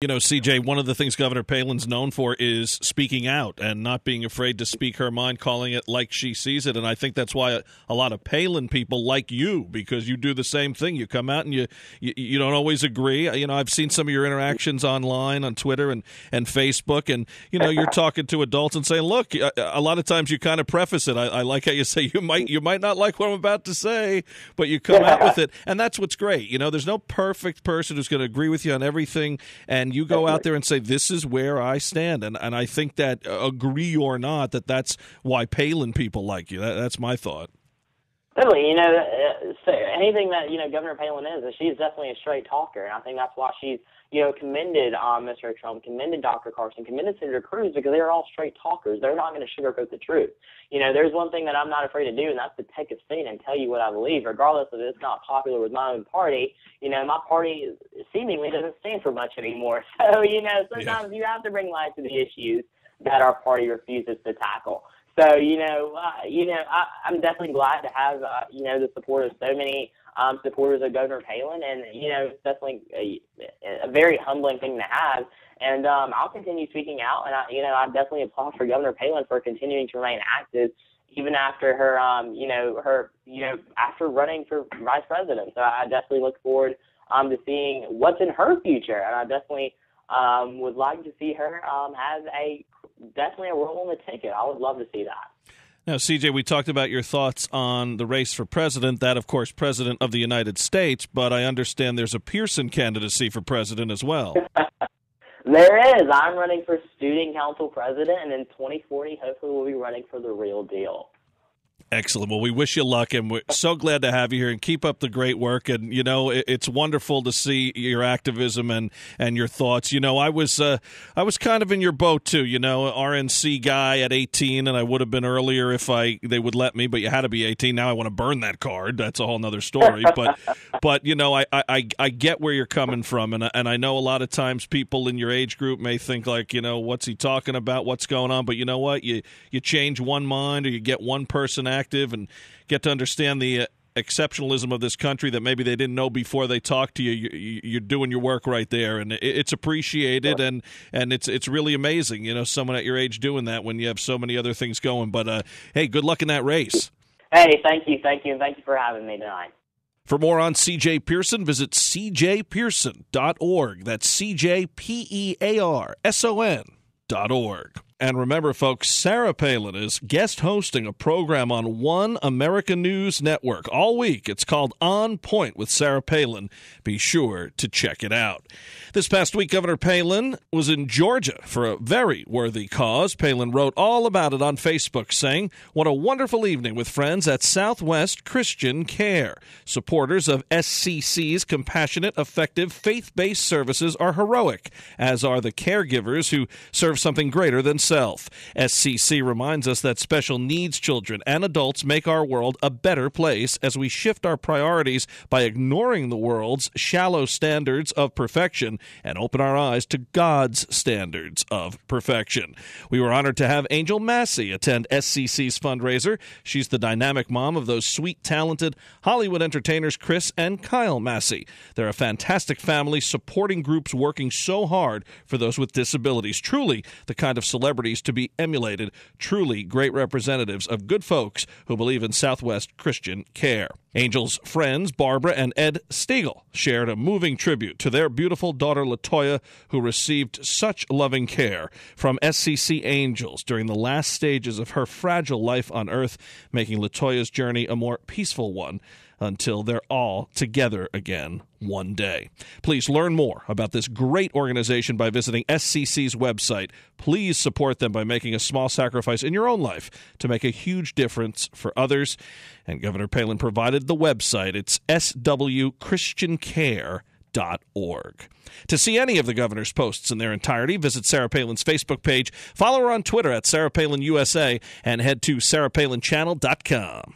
You know, CJ, one of the things Governor Palin's known for is speaking out and not being afraid to speak her mind, calling it like she sees it. And I think that's why a lot of Palin people like you, because you do the same thing. You come out and you don't always agree. You know, I've seen some of your interactions online on Twitter and Facebook, and, you know, you're talking to adults and saying, look, a lot of times you kind of preface it. I like how you say you might not like what I'm about to say, but you come out with it. And that's what's great. You know, there's no perfect person who's going to agree with you on everything, and you go out there and say, this is where I stand. And I think that, agree or not, that's why Palin people like you. That's my thought. Totally. You know, so anything that, you know, Governor Palin is she's definitely a straight talker. And I think that's why she's, you know, commended Mr. Trump, commended Dr. Carson, commended Senator Cruz, because they're all straight talkers. They're not going to sugarcoat the truth. You know, there's one thing that I'm not afraid to do, and that's to take a stand and tell you what I believe, regardless of if it's not popular with my own party. You know, my party seemingly doesn't stand for much anymore. So, you know, sometimes you have to bring light to the issues that our party refuses to tackle. So, I'm definitely glad to have, the support of so many supporters of Governor Palin, and, you know, it's definitely a very humbling thing to have. And I'll continue speaking out, and I definitely applaud for Governor Palin for continuing to remain active, even after her, after running for vice president. So I definitely look forward to seeing what's in her future, and I definitely would like to see her have definitely a role on the ticket. I would love to see that. Now, CJ, we talked about your thoughts on the race for president, that, of course, president of the United States, but I understand there's a Pearson candidacy for president as well. There is. I'm running for student council president, and in 2040, hopefully we'll be running for the real deal. Excellent. Well, we wish you luck, and we're so glad to have you here, and keep up the great work. And, you know, it's wonderful to see your activism and your thoughts. You know, I was kind of in your boat, too, you know, RNC guy at 18, and I would have been earlier if they would let me, but you had to be 18. Now I want to burn that card. That's a whole nother story. But you know, I get where you're coming from, and I know a lot of times people in your age group may think like, you know, what's he talking about? What's going on? But you know what? You change one mind, or you get one person active and get to understand the exceptionalism of this country that maybe they didn't know before they talked to you. You're doing your work right there, and it's appreciated, and it's really amazing, you know, someone at your age doing that when you have so many other things going. But hey, good luck in that race. Hey, thank you, and thank you for having me tonight. For more on CJ Pearson, visit cjpearson.org. That's cjpearson.org. And remember, folks, Sarah Palin is guest hosting a program on One America News Network all week. It's called On Point with Sarah Palin. Be sure to check it out. This past week, Governor Palin was in Georgia for a very worthy cause. Palin wrote all about it on Facebook, saying, "What a wonderful evening with friends at Southwest Christian Care. Supporters of SCC's compassionate, effective, faith-based services are heroic, as are the caregivers who serve something greater than self. SCC reminds us that special needs children and adults make our world a better place as we shift our priorities by ignoring the world's shallow standards of perfection and open our eyes to God's standards of perfection." We were honored to have Angel Massey attend SCC's fundraiser. She's the dynamic mom of those sweet, talented Hollywood entertainers Chris and Kyle Massey. They're a fantastic family, supporting groups working so hard for those with disabilities. Truly the kind of celebrities to be emulated, truly great representatives of good folks who believe in Southwest Christian Care. Angel's friends, Barbara and Ed Stiegel, shared a moving tribute to their beautiful daughter, LaToya, who received such loving care from SCC Angels during the last stages of her fragile life on Earth, making LaToya's journey a more peaceful one until they're all together again one day. Please learn more about this great organization by visiting SCC's website. Please support them by making a small sacrifice in your own life to make a huge difference for others. And Governor Palin provided the website. It's swchristiancare.org. To see any of the governor's posts in their entirety, visit Sarah Palin's Facebook page, follow her on Twitter at Sarah Palin USA, and head to sarahpalinchannel.com.